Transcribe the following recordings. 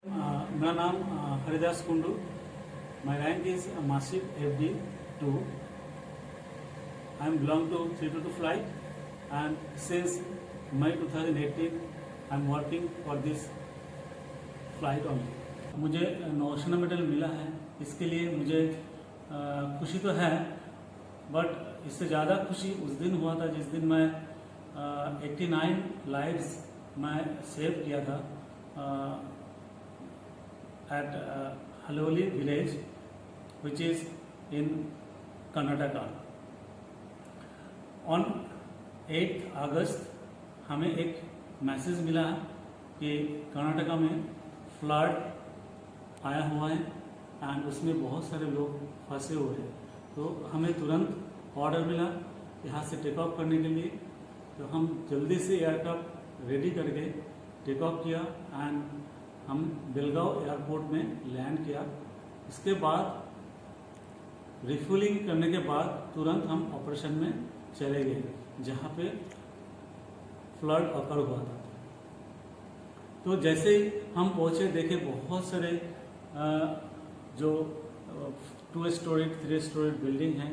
मेरा नाम Haridas Kundu. My rank is Massive FD 2. I am belong to 322 flight, and since May 2018 I am working for this flight only. मुझे नौसेना medal मिला है, इसके लिए मुझे खुशी तो है, बट इससे ज़्यादा खुशी उस दिन हुआ था जिस दिन मैं 89 लाइव्स मैं सेव किया था at Haloli village, which is in Karnataka. On 8 अगस्त हमें एक मैसेज मिला कि कर्नाटका में फ्लड आया हुआ है एंड उसमें बहुत सारे लोग फंसे हुए हैं. तो हमें तुरंत ऑर्डर मिला यहाँ से टेक ऑफ करने के लिए. तो हम जल्दी से एयरक्राफ्ट रेडी करके टेक ऑफ किया एंड हम बेलगांव एयरपोर्ट में लैंड किया. उसके बाद रिफ्यूलिंग करने के बाद तुरंत हम ऑपरेशन में चले गए जहाँ पे फ्लड अकर हुआ था. तो जैसे ही हम पहुँचे देखे बहुत सारे जो 2 स्टोरी 3 स्टोरी बिल्डिंग हैं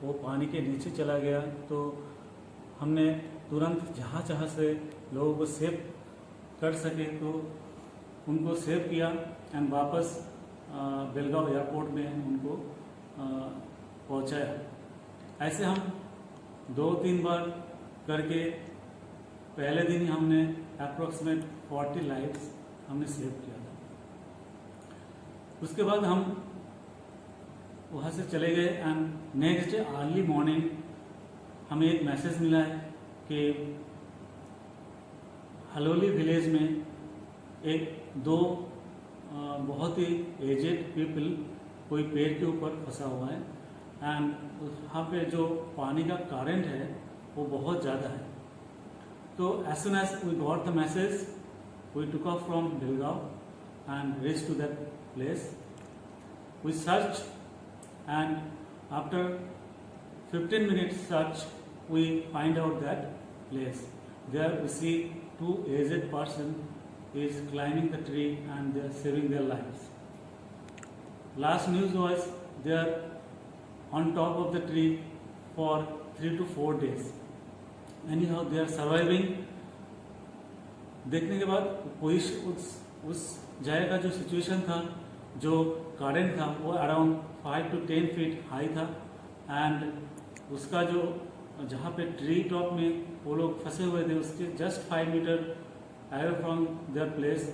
वो पानी के नीचे चला गया. तो हमने तुरंत जहाँ से लोगों को सेव कर सके तो उनको सेव किया एंड वापस बेलगांव एयरपोर्ट में उनको पहुंचाया. ऐसे हम 2-3 बार करके पहले दिन ही हमने अप्रोक्सीमेट 40 लाइव्स हमने सेव किया था. उसके बाद हम वहाँ से चले गए and next day early morning हमें एक मैसेज मिला है कि हलोली विलेज में दो बहुत ही एजेड पीपल कोई पेड़ के ऊपर फंसा हुआ है एंड वहाँ पे जो पानी का करंट है वो बहुत ज़्यादा है. तो as soon as we got the message we took off from Belgaum and reach to that place. We search and after 15 minutes search we find out that place. There we see 2 aged person is climbing the tree and they are saving their lives. Last news was they are on top of the tree for 3 to 4 days. Anyhow they are surviving. देखने के बाद उस जगह का जो situation था, जो garden था वो अराउंड 5 to 10 feet हाई था एंड उसका जो जहाँ पे ट्री टॉप में वो लोग फंसे हुए थे उसके just 5 metre away from their place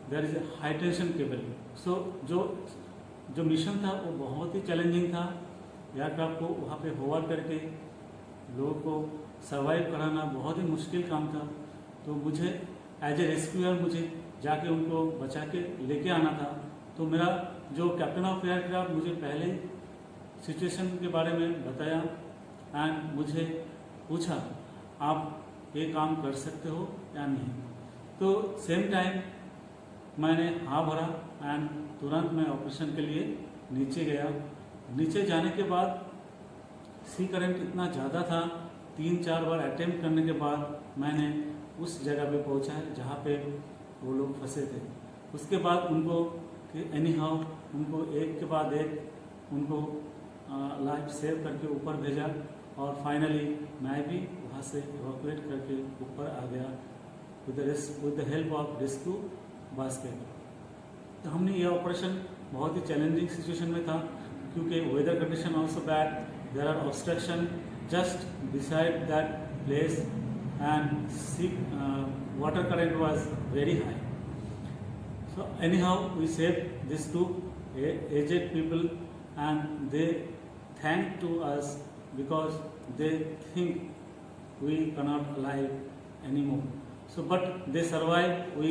there is a high tension cable. So जो मिशन था वो बहुत ही चैलेंजिंग था. एयरक्राफ्ट को वहाँ पे होवर करके लोगों को सर्वाइव कराना बहुत ही मुश्किल काम था. तो मुझे एज ए रेस्क्यूअर मुझे जाके उनको बचा के लेके आना था. तो मेरा जो कैप्टन ऑफ एयरक्राफ्ट मुझे पहले सिचुएशन के बारे में बताया एंड मुझे पूछा आप ये काम कर सकते हो या नहीं. तो सेम टाइम मैंने हाँ भरा एंड तुरंत मैं ऑपरेशन के लिए नीचे गया. नीचे जाने के बाद सी करंट इतना ज़्यादा था, 3-4 बार अटेम्प्ट करने के बाद मैंने उस जगह पे पहुंचा है जहाँ पे वो लोग फंसे थे. उसके बाद उनको एनी हाउ उनको एक के बाद एक उनको लाइफ सेव करके ऊपर भेजा और फाइनली मैं भी वहाँ से इवैक्यूएट करके ऊपर आ गया with the help of rescue basket. तो हमने ये ऑपरेशन बहुत ही चैलेंजिंग सिचुएशन में था क्योंकि weather condition also bad. There are obstruction just beside that place and sea water current was very high. So anyhow we saved these 2 aged people and they thanked to us because they think we cannot alive anymore. So but they survived, we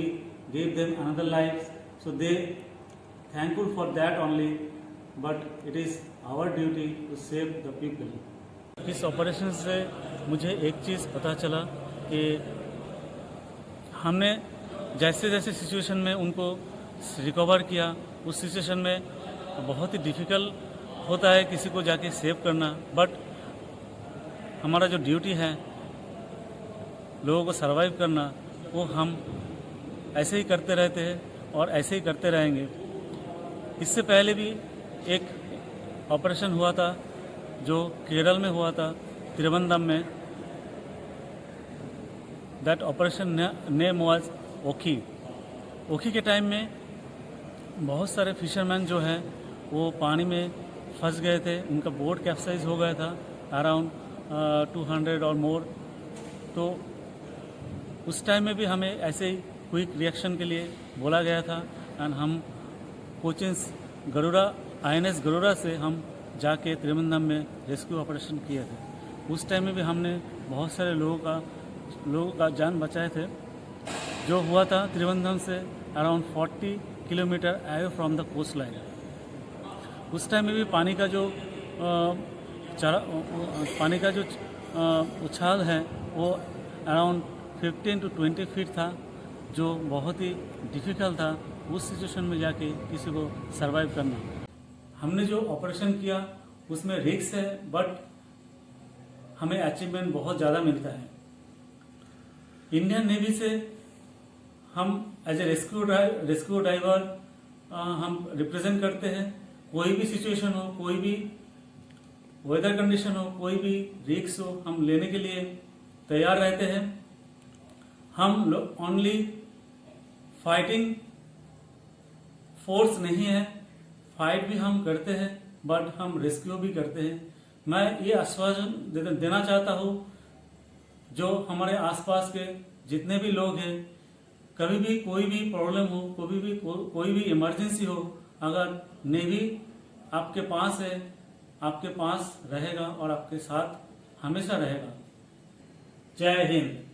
gave them another life, so they thankful for that only, but it is our duty to save the people. इस operation से मुझे एक चीज़ पता चला कि हमने जैसे जैसे सिचुएशन में उनको रिकवर किया उस सिचुएशन में बहुत ही डिफ़िकल्ट होता है किसी को जाके सेव करना. बट हमारा जो ड्यूटी है लोगों को सर्वाइव करना वो हम ऐसे ही करते रहते हैं और ऐसे ही करते रहेंगे। इससे पहले भी एक ऑपरेशन हुआ था जो केरल में हुआ था, त्रिवेंद्रम में। दैट ऑपरेशन नेम वाज ओखी। ओखी के टाइम में बहुत सारे फिशरमैन जो हैं वो पानी में फंस गए थे, उनका बोट कैप्साइज हो गया था अराउंड 200 और मोर। तो उस टाइम में भी हमें ऐसे ही क्विक रिएक्शन के लिए बोला गया था एंड हम कोचिंस गरुड़ा INS गरुड़ा से हम जाके त्रिवेंद्रम में रेस्क्यू ऑपरेशन किए थे। उस टाइम में भी हमने बहुत सारे लोगों का जान बचाए थे। जो हुआ था त्रिवेंद्रम से around 40 kilometre away from the coast line. उस टाइम में भी पानी का जो उछाल है वो अराउंड 15 to 20 फीट था, जो बहुत ही डिफ़िकल्ट था उस सिचुएशन में जाके किसी को सरवाइव करना। हमने जो ऑपरेशन किया उसमें रिस्क है, बट हमें अचीवमेंट बहुत ज़्यादा मिलता है। इंडियन नेवी से हम एज ए रेस्क्यू डाइवर हम रिप्रेजेंट करते हैं। कोई भी सिचुएशन हो, कोई भी वेदर कंडीशन हो, कोई भी रिस्क हो, हम लेने के लिए तैयार रहते हैं। हम ओनली फाइटिंग फोर्स नहीं है, फाइट भी हम करते हैं बट हम रेस्क्यू भी करते हैं। मैं ये आश्वासन देना चाहता हूँ जो हमारे आसपास के जितने भी लोग हैं, कभी भी कोई भी प्रॉब्लम हो, कोई भी इमरजेंसी हो, अगर नेवी आपके पास है, आपके पास रहेगा और आपके साथ हमेशा रहेगा। जय हिंद।